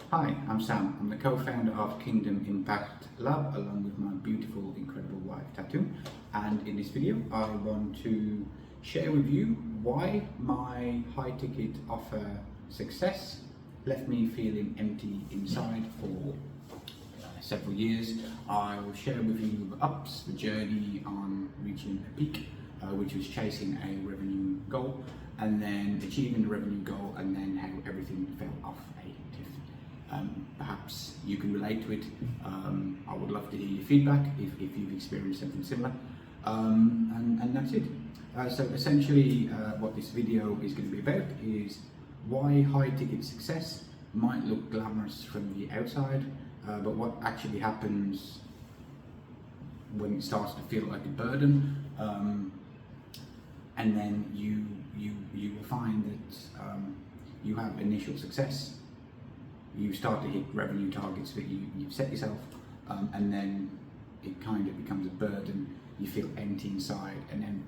Hi, I'm Sam. I'm the co-founder of Kingdom Impact Lab along with my beautiful, incredible wife, Tattoo. And in this video, I want to share with you why my high ticket offer success left me feeling empty inside for several years. I will share with you the ups, the journey on reaching a peak, which was chasing a revenue goal, and then achieving the revenue goal, and then how everything fell off a cliff. Perhaps you can relate to it. I would love to hear your feedback if you've experienced something similar. And that's it. So essentially what this video is going to be about is why high ticket success might look glamorous from the outside, but what actually happens when it starts to feel like a burden, and then you will find that you have initial success. You start to hit revenue targets that you've set yourself, and then it kind of becomes a burden. You feel empty inside, and then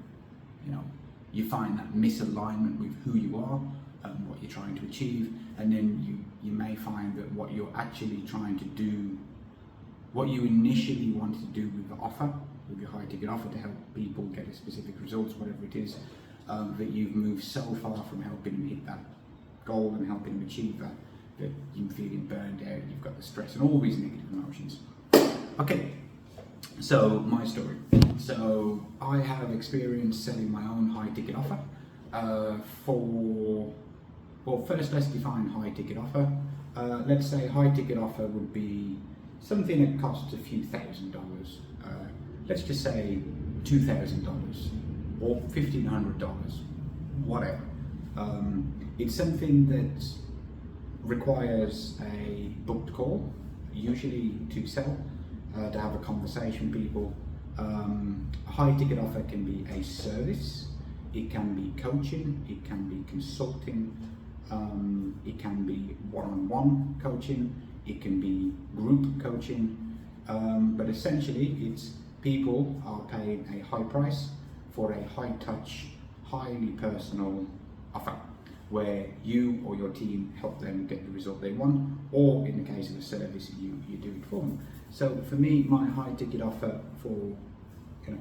you find that misalignment with who you are and what you're trying to achieve, and then you may find that what you're actually trying to do, what you initially wanted to do with the offer, with your high ticket offer to help people get a specific results, whatever it is, that you've moved so far from helping them hit that goal and helping them achieve that you're feeling burned out, you've got the stress and all these negative emotions. Okay, so my story. So I have experience selling my own high ticket offer well, first let's define high ticket offer. Let's say high ticket offer would be something that costs a few $1,000s. Let's just say $2,000 or $1,500, whatever. It's something that requires a booked call, usually to sell, to have a conversation with people. A high ticket offer can be a service, it can be coaching, it can be consulting, it can be one-on-one coaching, it can be group coaching, but essentially it's people are paying a high price for a high touch, highly personal offer, where you or your team help them get the result they want, or in the case of a service, you do it for them. So for me, my high ticket offer for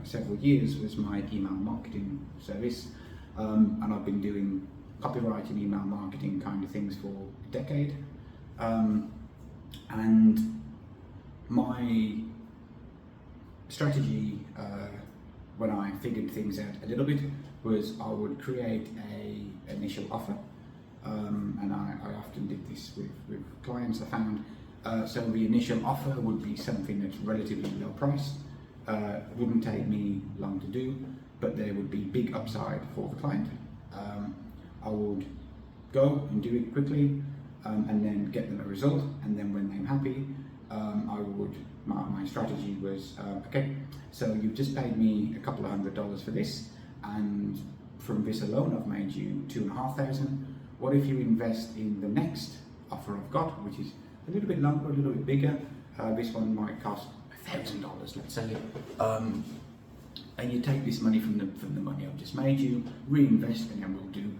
several years was my email marketing service, and I've been doing copywriting, email marketing kind of things for a decade. And my strategy when I figured things out a little bit was I would create a initial offer, and I often did this with clients I found. So the initial offer would be something that's relatively low priced, wouldn't take me long to do, but there would be big upside for the client. I would go and do it quickly, and then get them a result, and then when they're happy, my strategy was, okay, so you've just paid me a couple of $100 for this, and from this alone I've made you $2,500. What if you invest in the next offer I've got, which is a little bit longer, a little bit bigger? This one might cost $1,000, let's say, and you take this money from the money I've just made you, reinvest, and then we'll do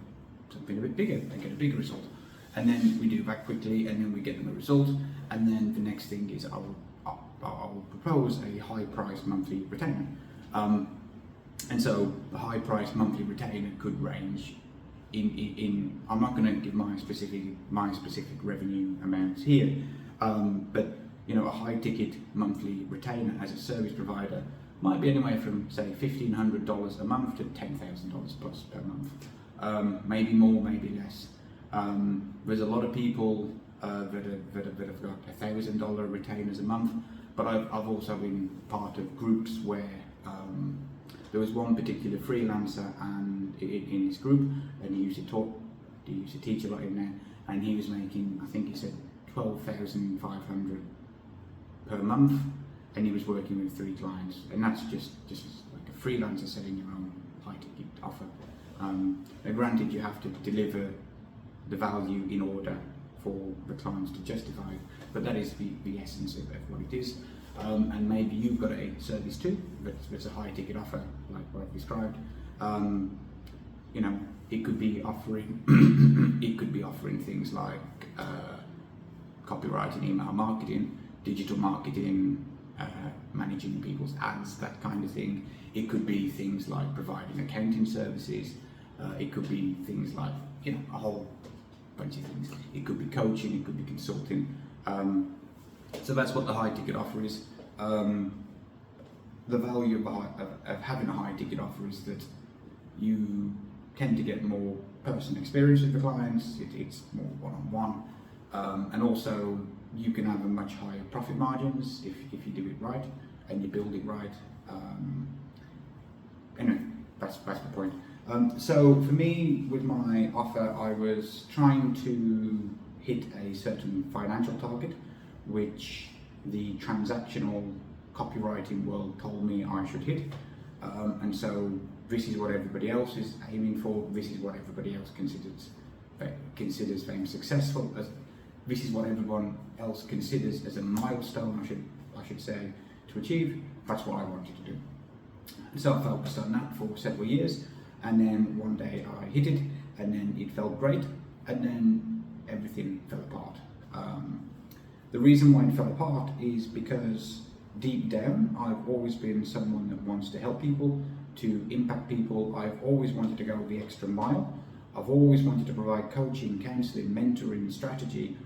something a bit bigger and get a bigger result. And then we do that quickly, and then we get them a result, and then the next thing is I will propose a high price monthly retainer. And so the high price monthly retainer could range in I'm not going to give my specific revenue amounts here, but a high ticket monthly retainer as a service provider might be anywhere from say $1,500 a month to $10,000 plus per month, maybe more, maybe less. There's a lot of people that have got $1,000 retainers a month, but I've also been part of groups where there was one particular freelancer, and in this group, and he used to teach a lot in there, and he was making, I think he said $12,500 per month, and he was working with 3 clients, and that's just like a freelancer selling your own high ticket offer. Now granted, you have to deliver the value in order for the clients to justify it, but that is the essence of what it is. And maybe you've got a service too that's a high ticket offer like what I've described. It could be offering things like copywriting, email marketing, digital marketing, managing people's ads, that kind of thing. It could be things like providing accounting services. It could be things like, a whole bunch of things. It could be coaching, it could be consulting. So that's what the high ticket offer is. The value of having a high ticket offer is that you tend to get more personal experience with the clients, it's more one-on-one, and also you can have a much higher profit margins if you do it right and you build it right. Anyway, that's the point. So for me, with my offer, I was trying to hit a certain financial target, which the transactional copywriting world told me I should hit. And so this is what everybody else is aiming for. This is what everybody else considers being successful. This is what everyone else considers as a milestone, I should say, to achieve. That's what I wanted to do. So I focused on that for several years, and then one day I hit it, and then it felt great, and then everything fell apart. The reason why it fell apart is because deep down, I've always been someone that wants to help people, to impact people. I've always wanted to go the extra mile. I've always wanted to provide coaching, counselling, mentoring, strategy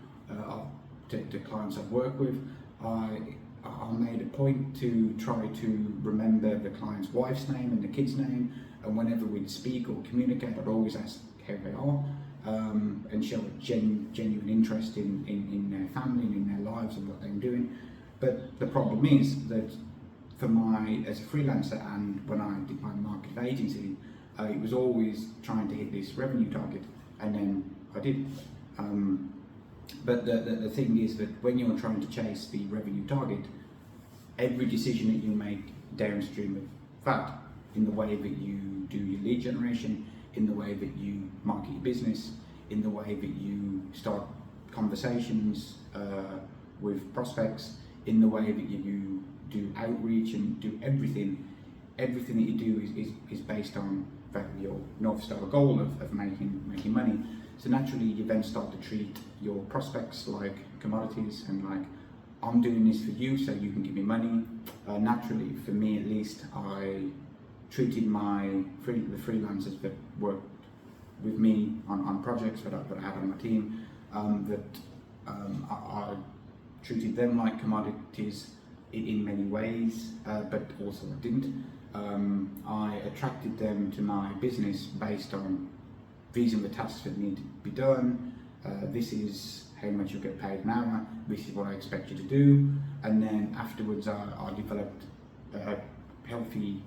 to clients I've worked with. I made a point to try to remember the client's wife's name and the kid's name, and whenever we'd speak or communicate, I'd always ask how they are, and show a genuine interest in their family and in their lives and what they're doing. But the problem is that as a freelancer, and when I did my marketing agency, it was always trying to hit this revenue target, and then I did. But the thing is that when you're trying to chase the revenue target, every decision that you make downstream of that, in the way that you do your lead generation, in the way that you market your business, in the way that you start conversations with prospects, in the way that you do outreach and do everything that you do is based on your North Star goal of making money. So naturally you then start to treat your prospects like commodities, and like, I'm doing this for you so you can give me money. Naturally, for me at least, I treated the freelancers that worked with me on projects that I had on my team, I treated them like commodities in many ways, but also I didn't. I attracted them to my business based on, these are the tasks that need to be done, this is how much you'll get paid an hour, this is what I expect you to do, and then afterwards I developed a healthy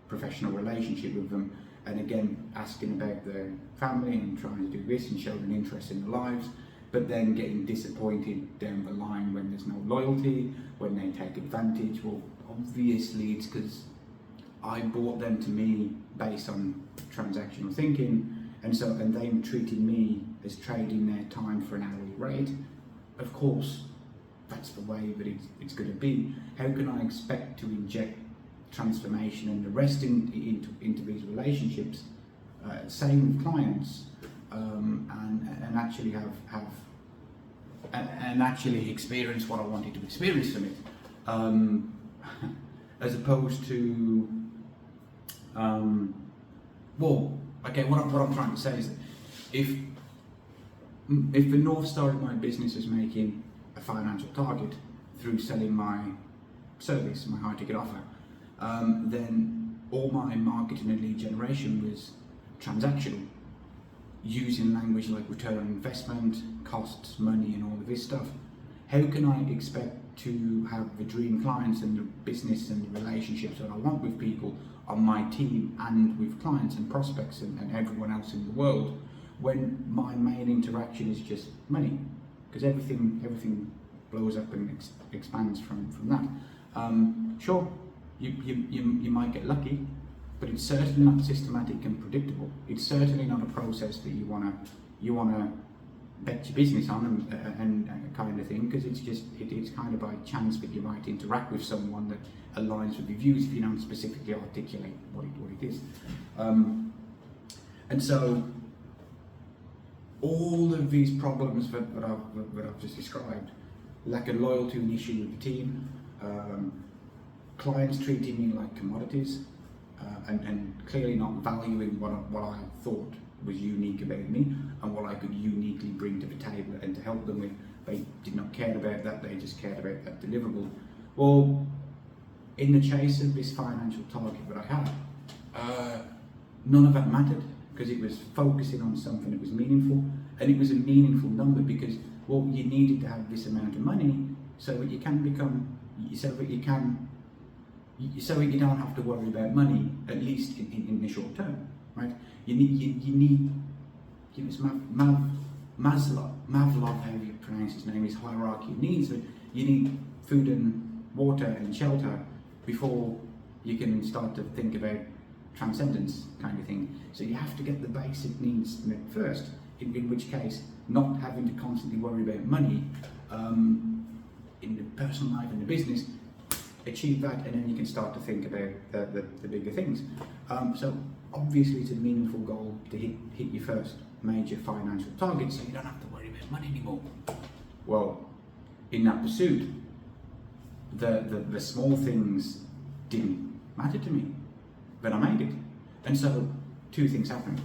professional relationship with them, and again asking about their family and trying to do this and showing an interest in their lives, but then getting disappointed down the line when there's no loyalty, when they take advantage. Well, obviously it's because I brought them to me based on transactional thinking, and they treated me as trading their time for an hourly rate. Of course, that's the way that it's going to be. How can I expect to inject transformation and the rest into these relationships? Same with clients, and actually actually experience what I wanted to experience from it, as opposed to what I'm trying to say is that if the North Star of my business is making a financial target through selling my service, my high ticket offer, then all my marketing and lead generation was transactional, using language like return on investment, costs, money, and all of this stuff. How can I expect to have the dream clients and the business and the relationships that I want with people on my team and with clients and prospects and everyone else in the world when my main interaction is just money? Because everything blows up and expands from that. Sure, you might get lucky, but it's certainly not systematic and predictable. It's certainly not a process that you wanna bet your business on and kind of thing, because it's kind of by chance that you might interact with someone that aligns with your views if you don't specifically articulate what it is. And so all of these problems that I've just described, lack of loyalty and issue with the team, clients treating me like commodities, and clearly not valuing what I thought was unique about me and what I could uniquely bring to the table and to help them with. They did not care about that, they just cared about that deliverable. Well, in the chase of this financial target that I had, none of that mattered, because it was focusing on something that was meaningful, and it was a meaningful number because, well, you needed to have this amount of money so that you can become, so that you don't have to worry about money, at least in the short term, right? You need, it's Maslow, however you pronounce his name, is hierarchy of needs, but you need food and water and shelter before you can start to think about transcendence kind of thing. So you have to get the basic needs met first, in which case not having to constantly worry about money in the personal life and the business, achieve that, and then you can start to think about the bigger things. So obviously it's a meaningful goal to hit your first major financial target, so you don't have to worry about money anymore. Well, in that pursuit, the small things didn't matter to me, but I made it. And so two things happened.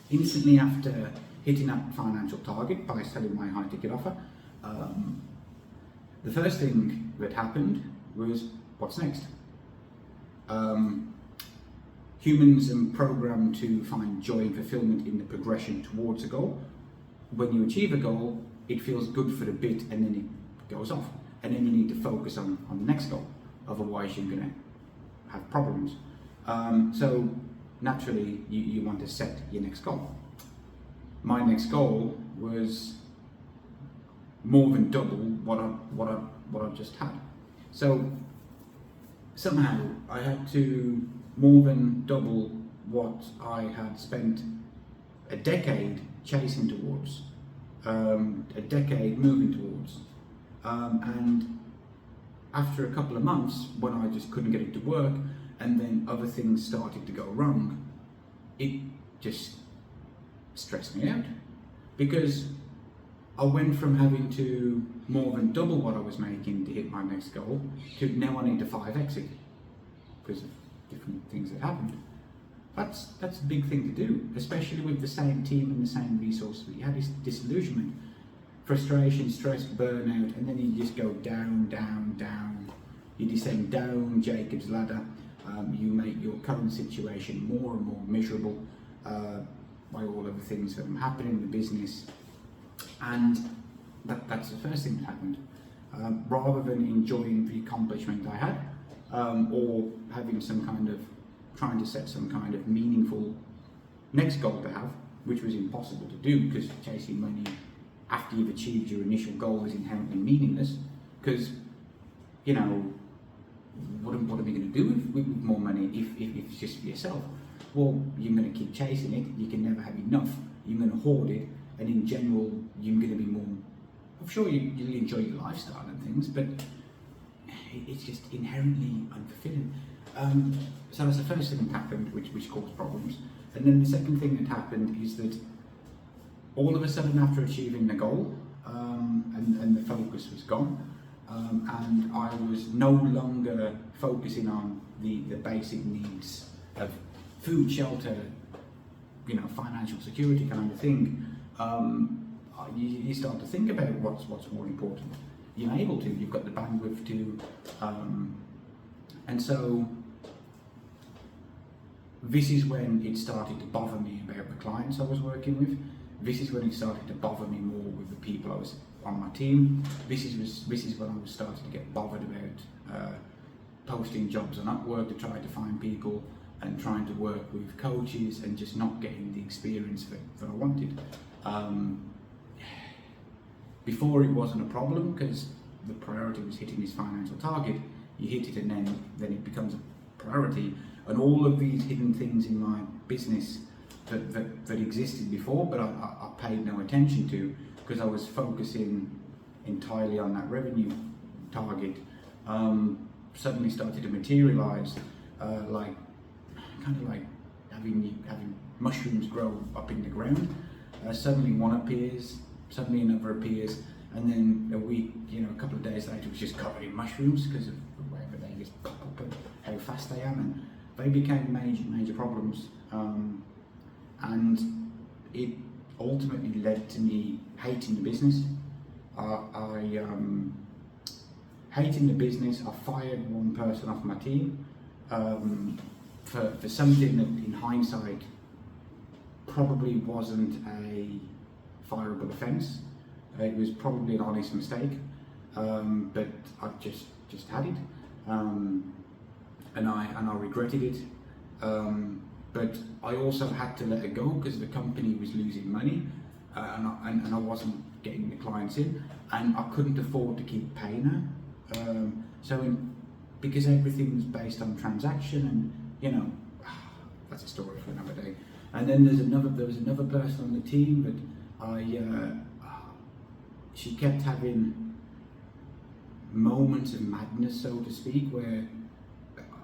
Instantly after hitting that financial target by selling my high ticket offer, the first thing that happened was, what's next? Humans are programmed to find joy and fulfillment in the progression towards a goal. When you achieve a goal, it feels good for a bit and then it goes off. And then you need to focus on the next goal, otherwise you're going to have problems. So naturally, you want to set your next goal. My next goal was more than double what I just had. So somehow I had to more than double what I had spent a decade chasing towards, a decade moving towards. And after a couple of months, when I just couldn't get it to work, and then other things started to go wrong, it just stressed me out, because I went from having to more than double what I was making to hit my next goal to now I need to 5x it because of different things that happened. That's a big thing to do, especially with the same team and the same resources. You had this disillusionment, frustration, stress, burnout, and then you just go down, down, down. You descend down Jacob's ladder. You make your current situation more and more miserable by all of the things that are happening in the business. And that's the first thing that happened. Rather than enjoying the accomplishment I had, or having some kind of, trying to set some kind of meaningful next goal to have, which was impossible to do because chasing money after you've achieved your initial goal is inherently meaningless, because, you know, what are we going to do with more money if it's just for yourself? Well, you're going to keep chasing it, you can never have enough, you're going to hoard it, and in general, you're going to be more, I'm sure you'll enjoy your lifestyle and things, but it's just inherently unfulfilling. So that's the first thing that happened, which caused problems. And then the second thing that happened is that all of a sudden, after achieving the goal, and the focus was gone, and I was no longer focusing on the basic needs of food, shelter, you know, financial security kind of thing. You start to think about what's more important. You're able to, you've got the bandwidth to, and so this is when it started to bother me about the clients I was working with. This is when it started to bother me more with the people I was on my team. This is when I was starting to get bothered about posting jobs on Upwork to try to find people and trying to work with coaches and just not getting the experience that I wanted. Before it wasn't a problem because the priority was hitting this financial target. You hit it and then it becomes a priority. And all of these hidden things in my business that existed before, but I paid no attention to because I was focusing entirely on that revenue target, suddenly started to materialize, like having mushrooms grow up in the ground. Suddenly one appears, suddenly another appears, and then a week, a couple of days later, it was just covered in mushrooms because of the way that they just pop up and how fast they are, and they became major problems. And it ultimately led to me hating the business. I hating the business. I fired one person off my team for something that, in hindsight, probably wasn't a fireable offence. It was probably an honest mistake, but I just had it, and I regretted it. But I also had to let it go because the company was losing money, and I wasn't getting the clients in, and I couldn't afford to keep paying her. Because everything was based on transaction, and that's a story for another day. And then there was another person on the team that she kept having moments of madness, so to speak, where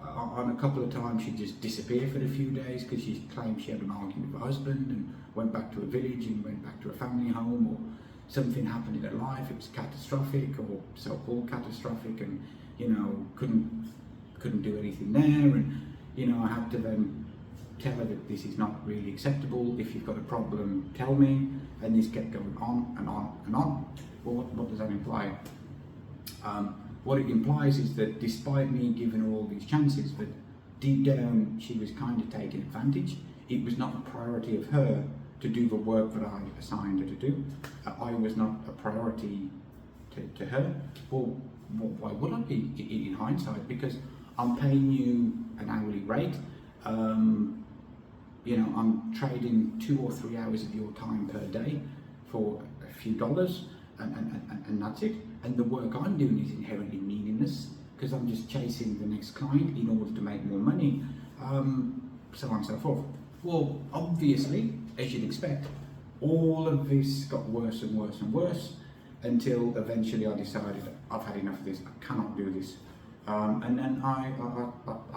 on a couple of times she'd just disappear for a few days because she claimed she had an argument with her husband and went back to a village and went back to a family home, or something happened in her life. It was catastrophic or so-called catastrophic, and couldn't do anything there. And I had to then tell her that this is not really acceptable. If you've got a problem, tell me. And this kept going on and on and on. Well, what does that imply? What it implies is that despite me giving her all these chances, that deep down she was kind of taking advantage. It was not a priority of her to do the work that I assigned her to do. I was not a priority to her. Well, why would I be in hindsight? Because I'm paying you an hourly rate. I'm trading 2 or 3 hours of your time per day for a few dollars, and that's it. And the work I'm doing is inherently meaningless because I'm just chasing the next client in order to make more money, so on and so forth. Well, obviously, as you'd expect, all of this got worse and worse and worse until eventually I decided I've had enough of this. I cannot do this, and then I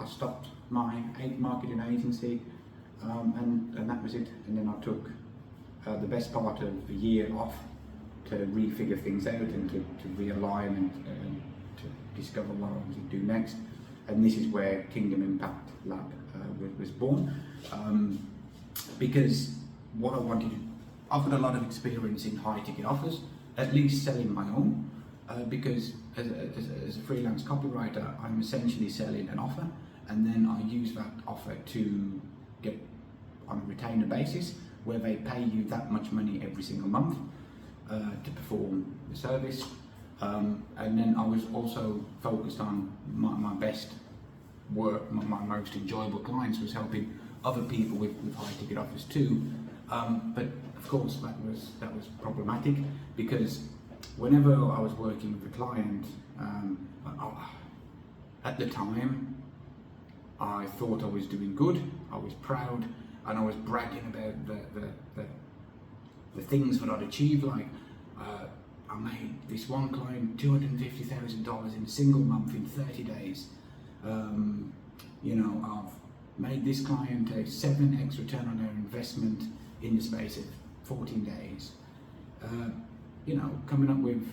stopped my marketing agency, and that was it. And then I took the best part of the year off to refigure things out and to realign and to discover what I wanted to do next. And this is where Kingdom Impact Lab was born, because what I wanted, I've got a lot of experience in high ticket offers, at least selling my own, because as a freelance copywriter, I'm essentially selling an offer, and then I use that offer to get on a retainer basis where they pay you that much money every single month to perform the service. And then I was also focused on my best work. My most enjoyable clients was helping other people with high ticket offers too. But of course that was problematic, because whenever I was working with a client, at the time I thought I was doing good, I was proud, and I was bragging about the things that I'd achieved. Like I made this one client $250,000 in a single month in 30 days. I've made this client a 7x return on their investment in the space of 14 days. Coming up with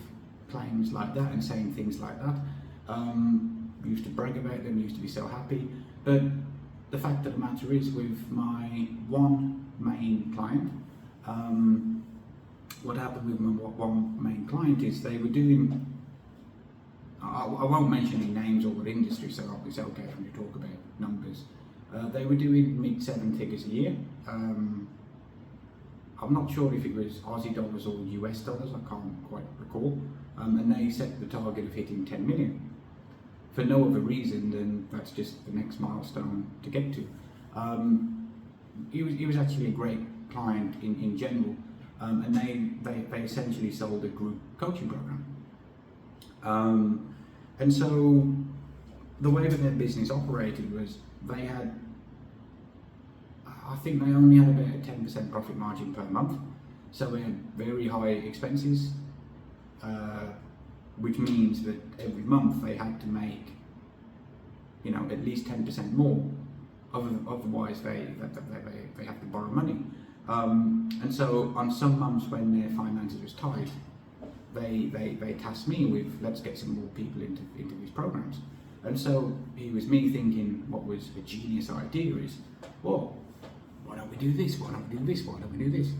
claims like that and saying things like that. Used to brag about them, used to be so happy. But the fact of the matter is, with my one main client, what happened with my one main client is they were doing, I won't mention any names or what industry, so it's okay for me to talk about numbers. They were doing mid 7 figures a year. I'm not sure if it was Aussie dollars or US dollars, I can't quite recall. And they set the target of hitting 10 million. For no other reason than that's just the next milestone to get to. He was actually a great client in general, and they essentially sold a group coaching program. And so the way that their business operated was they had, I think they only had about a 10% profit margin per month, so they had very high expenses, which means that every month they had to make, at least 10% more. Otherwise, they have to borrow money. And so on some months when their finances was tight, they tasked me with, let's get some more people into these programs. And so it was me thinking what was a genius idea is, well, why don't we do this? Why don't we do this? Why don't we do this?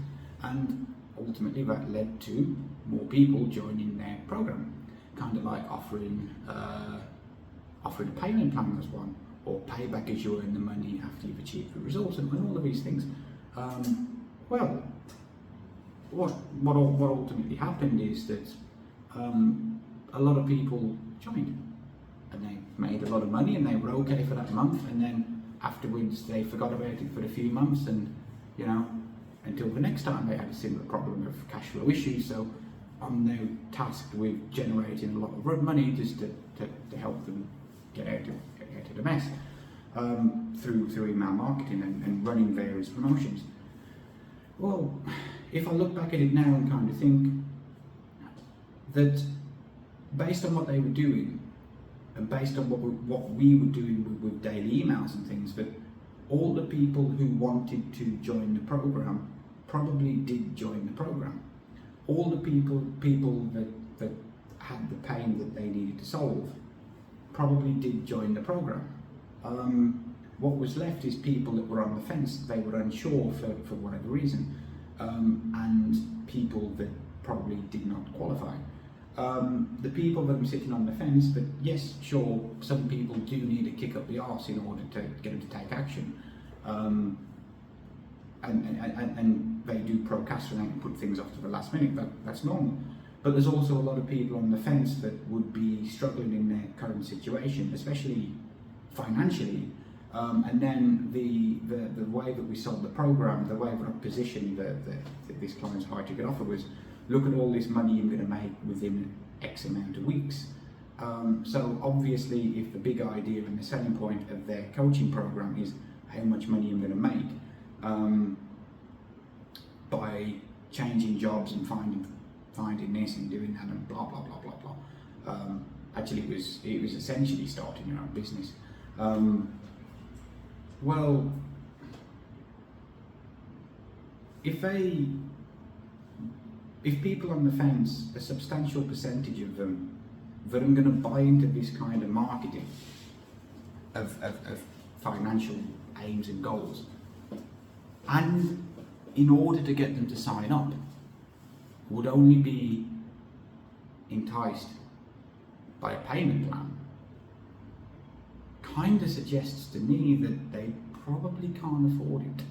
And ultimately that led to more people joining their program. Kind of like offering a payment plan as one, or payback as you earn the money after you've achieved the results, and all of these things. Well, what ultimately happened is that a lot of people joined, and they made a lot of money, and they were okay for that month, and then afterwards they forgot about it for a few months, and until the next time they had a similar problem of cash flow issues. So I'm now tasked with generating a lot of money just to help them get out of the mess through email marketing and running various promotions. Well, if I look back at it now and kind of think that based on what they were doing and based on what we were doing with daily emails and things, that all the people who wanted to join the program probably did join the program. All the people that had the pain that they needed to solve probably did join the program. What was left is people that were on the fence. They were unsure for whatever reason, and people that probably did not qualify. The people that are sitting on the fence, but yes, sure, some people do need a kick up the arse in order to get them to take action, and they do procrastinate and put things off to the last minute. That's normal. But there's also a lot of people on the fence that would be struggling in their current situation, especially financially. And then the way that we sold the program, the way that I positioned this client's high ticket offer was, look at all this money you're going to make within X amount of weeks. So obviously, if the big idea and the selling point of their coaching program is how much money I'm going to make by changing jobs and finding this and doing that and blah blah blah blah blah. Actually, it was essentially starting your own business. Well, if people on the fence, a substantial percentage of them that I'm going to buy into this kind of marketing of financial aims and goals, and in order to get them to sign up, would only be enticed by a payment plan, kind of suggests to me that they probably can't afford it.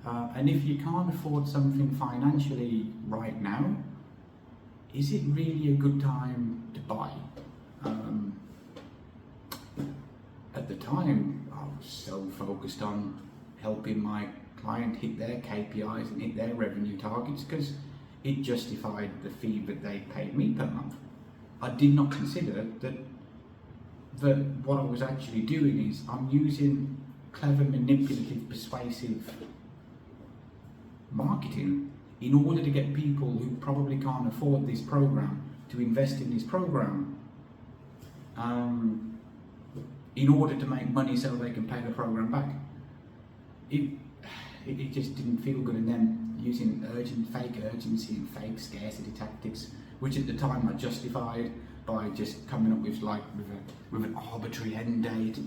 And if you can't afford something financially right now, is it really a good time to buy? At the time, I was so focused on helping my client hit their KPIs and hit their revenue targets because it justified the fee that they paid me per month. I did not consider that what I was actually doing is I'm using clever, manipulative, persuasive marketing in order to get people who probably can't afford this program to invest in this program in order to make money so they can pay the program back. It just didn't feel good, and then using fake urgency and fake scarcity tactics, which at the time I justified by just coming up with an arbitrary end date.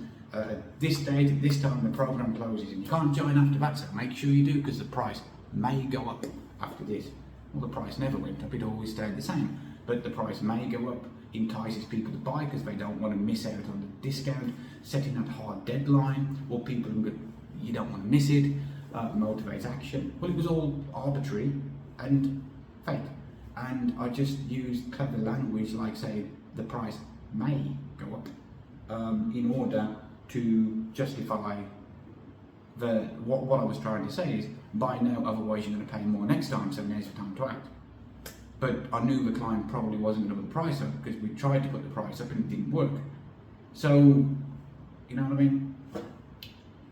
This date at this time the program closes and you can't join after that, so make sure you do because the price may go up after this. Well, the price never went up, it always stayed the same, but the price may go up, entices people to buy because they don't want to miss out on the discount, setting that hard deadline, or people who you don't want to miss it, motivates action. Well, it was all arbitrary and fake, and I just used clever language like, say, the price may go up in order to justify what I was trying to say is buy now, otherwise you're going to pay more next time, so now's the time to act. But I knew the client probably wasn't going to put the price up because we tried to put the price up and it didn't work. So, you know what I mean?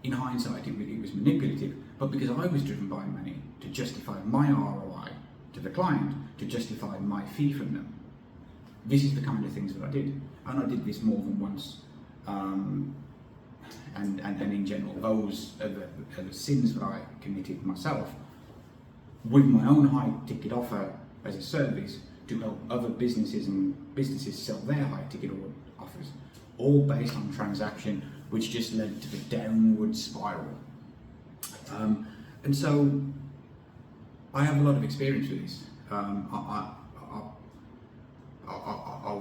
In hindsight, it was manipulative, but because I was driven by money to justify my ROI to the client, to justify my fee from them, this is the kind of things that I did. And I did this more than once. And in general, those are the sins that I committed myself. with my own high ticket offer as a service to help other businesses sell their high ticket offers, all based on transaction, which just led to the downward spiral. And so I have a lot of experience with this. I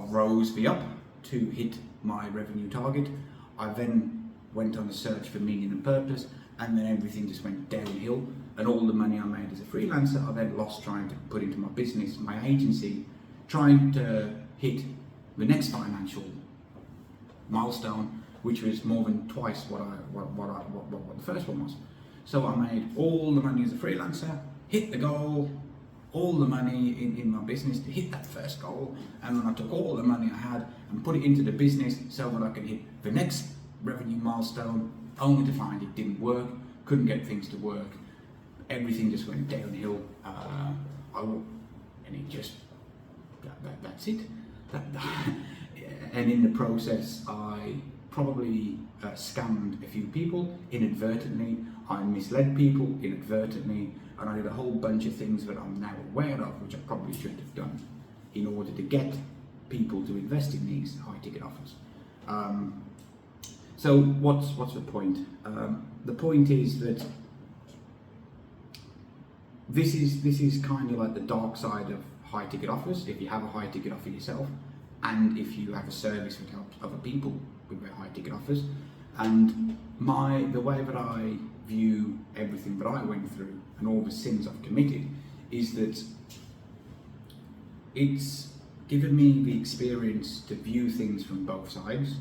rose the up to hit my revenue target. I then went on a search for meaning and purpose, and then everything just went downhill. And all the money I made as a freelancer, I then lost trying to put into my business, my agency, trying to hit the next financial milestone, which was more than twice what the first one was. So I made all the money as a freelancer, hit the goal, all the money in my business to hit that first goal, and then I took all the money I had and put it into the business so that I could hit the next revenue milestone, only to find it didn't work, couldn't get things to work, everything just went downhill, and it just, that's it. And in the process, I probably scammed a few people inadvertently, I misled people inadvertently, and I did a whole bunch of things that I'm now aware of, which I probably shouldn't have done, in order to get people to invest in these high ticket offers. So what's the point? The point is that this is kind of like the dark side of high ticket offers. If you have a high ticket offer yourself, and if you have a service that helps other people with their high ticket offers, and the way that I view everything that I went through and all the sins I've committed is that it's given me the experience to view things from both sides.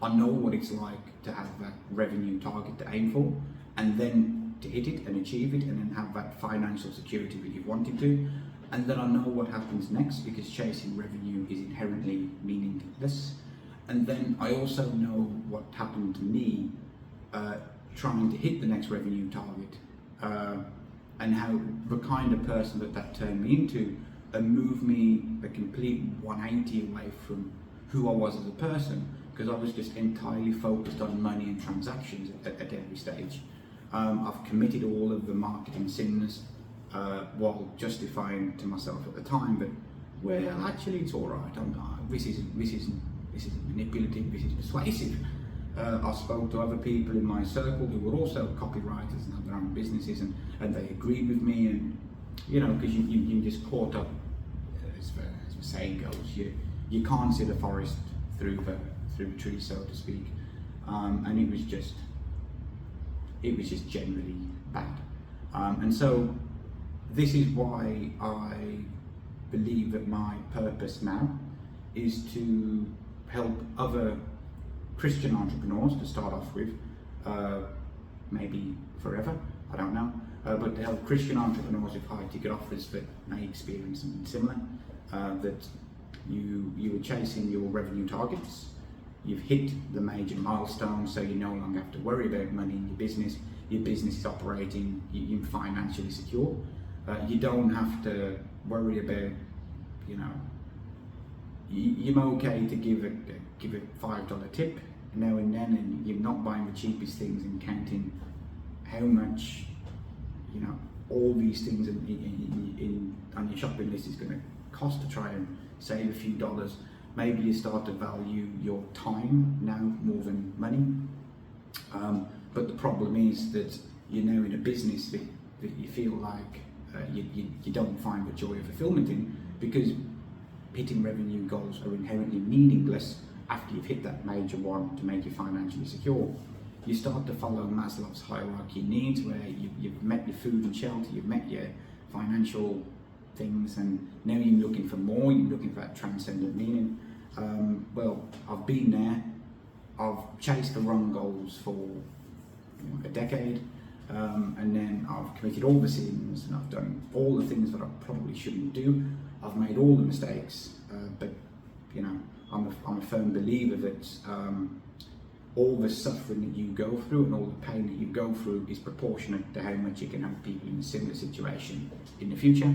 I know what it's like to have that revenue target to aim for, and then to hit it and achieve it, and then have that financial security that you've wanted to. And then I know what happens next, because chasing revenue is inherently meaningless. And then I also know what happened to me trying to hit the next revenue target, and how the kind of person that turned me into, and moved me a complete 180 away from who I was as a person, because I was just entirely focused on money and transactions at every stage. I've committed all of the marketing sins while justifying to myself at the time that, well, actually it's all right. This isn't manipulative. This is persuasive. I spoke to other people in my circle who were also copywriters and had their own businesses, and they agreed with me. And you know, because you just caught up, as the saying goes, you can't see the forest through the trees, so to speak. And it was just generally bad. And so this is why I believe that my purpose now is to help other Christian entrepreneurs, to start off with, maybe forever, I don't know, but to help Christian entrepreneurs with high ticket offers that may experience something similar, that you are chasing your revenue targets, you've hit the major milestones, so you no longer have to worry about money in your business is operating, you're financially secure, you don't have to worry about, you know, you're okay to give a $5 tip now and then, and you're not buying the cheapest things and counting how much, you know, all these things on your shopping list is going to cost to try and save a few dollars. Maybe you start to value your time now more than money. But the problem is that you're now in a business that you feel like you don't find the joy of fulfillment in, because hitting revenue goals are inherently meaningless after you've hit that major one to make you financially secure. You start to follow Maslow's hierarchy of needs, where you've met your food and shelter, you've met your financial things, and now you're looking for more, you're looking for that transcendent meaning. Well, I've been there. I've chased the wrong goals for a decade, and then I've committed all the sins, and I've done all the things that I probably shouldn't do. I've made all the mistakes, but you know, I'm a firm believer that all the suffering that you go through and all the pain that you go through is proportionate to how much you can help people in a similar situation in the future.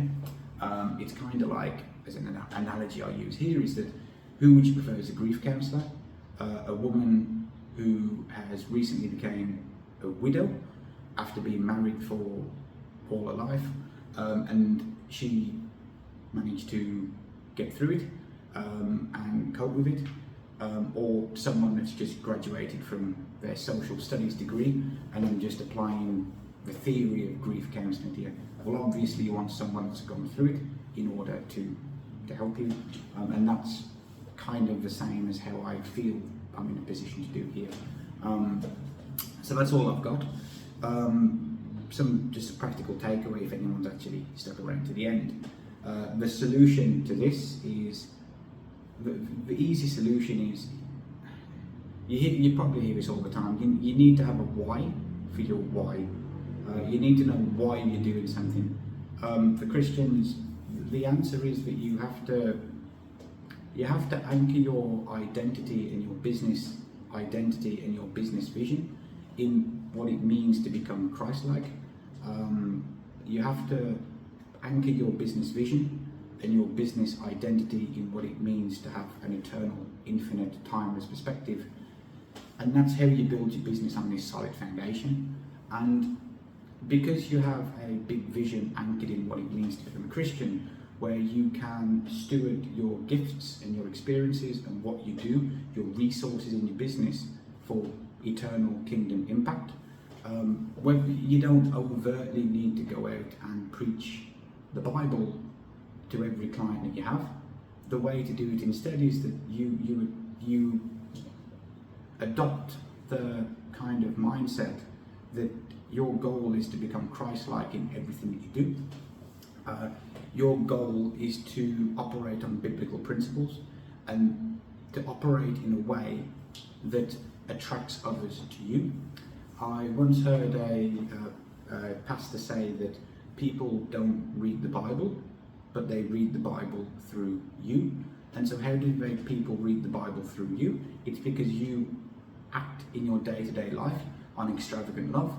It's kind of like, as an analogy I use here, is that who would you prefer as a grief counsellor? A woman who has recently became a widow after being married for all her life, and she managed to get through it and cope with it, or someone that's just graduated from their social studies degree and then just applying the theory of grief counselling here. Well, obviously you want someone that's gone through it in order to help you, and that's kind of the same as how I feel I'm in a position to do here. So that's all I've got. Just a practical takeaway if anyone's actually stuck around to the end. The solution to this is, the easy solution is, you probably hear this all the time, you need to have a why for your why. You need to know why you're doing something. For Christians, the answer is that you have to anchor your identity and your business identity and your business vision in what it means to become Christ-like. You have to anchor your business vision and your business identity in what it means to have an eternal, infinite, timeless perspective. And that's how you build your business on this solid foundation. And because you have a big vision anchored in what it means to become a Christian, where you can steward your gifts and your experiences and what you do, your resources in your business for eternal kingdom impact, where you don't overtly need to go out and preach the Bible to every client that you have. The way to do it instead is that you adopt the kind of mindset that your goal is to become Christ-like in everything that you do. Your goal is to operate on biblical principles and to operate in a way that attracts others to you. I once heard a pastor say that people don't read the Bible, but they read the Bible through you. And so how do people read the Bible through you? It's because you act in your day-to-day life on extravagant love,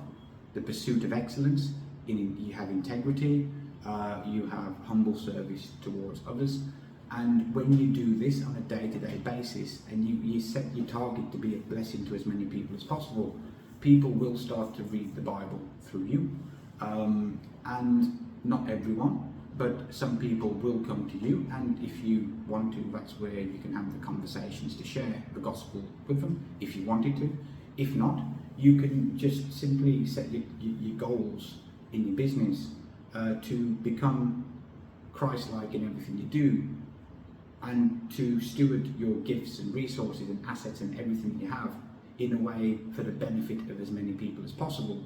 the pursuit of excellence, you have integrity, you have humble service towards others. And when you do this on a day-to-day basis and you set your target to be a blessing to as many people as possible, people will start to read the Bible through you. And not everyone, but some people will come to you, and if you want to, that's where you can have the conversations to share the gospel with them, if you wanted to. If not, you can just simply set your goals in your business to become Christ-like in everything you do, and to steward your gifts and resources and assets and everything that you have in a way for the benefit of as many people as possible,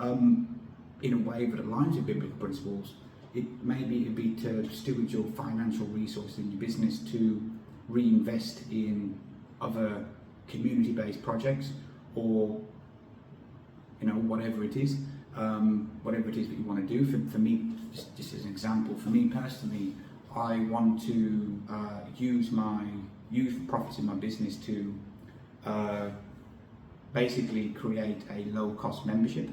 in a way that aligns with biblical principles. It'd be to steward your financial resources in your business to reinvest in other community-based projects, or whatever it is that you want to do. For me, just as an example, for me personally, I want to use the profits in my business to basically create a low-cost membership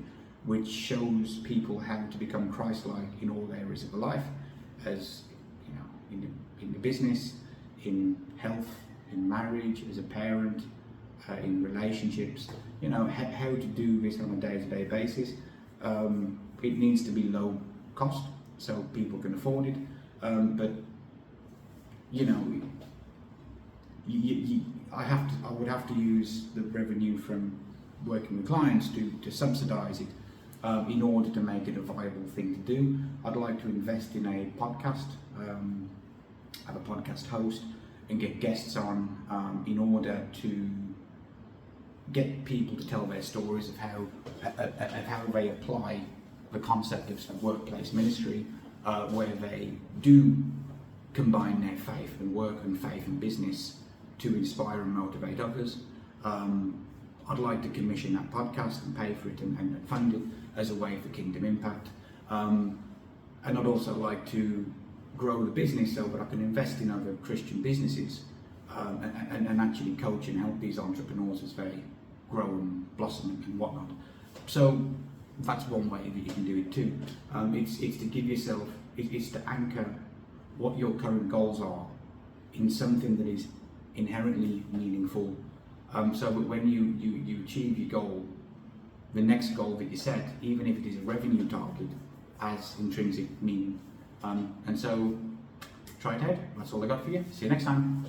which shows people how to become Christ-like in all areas of life, as in the business, in health, in marriage, as a parent, in relationships. How to do this on a day-to-day basis. It needs to be low cost so people can afford it, but I would have to use the revenue from working with clients to subsidize it in order to make it a viable thing to do. I'd like to invest in a podcast, have a podcast host, and get guests on in order to get people to tell their stories of how they apply the concept of workplace ministry, where they do combine their faith and work and faith and business to inspire and motivate others. I'd like to commission that podcast and pay for it and fund it as a way for kingdom impact. And I'd also like to grow the business so that I can invest in other Christian businesses and actually coach and help these entrepreneurs as they grow and blossom and whatnot. So that's one way that you can do it too. It's to give yourself, it's to anchor what your current goals are in something that is inherently meaningful. So that when you achieve your goal, the next goal that you set, even if it is a revenue target, has intrinsic meaning. And so try it out. That's all I got for you. See you next time.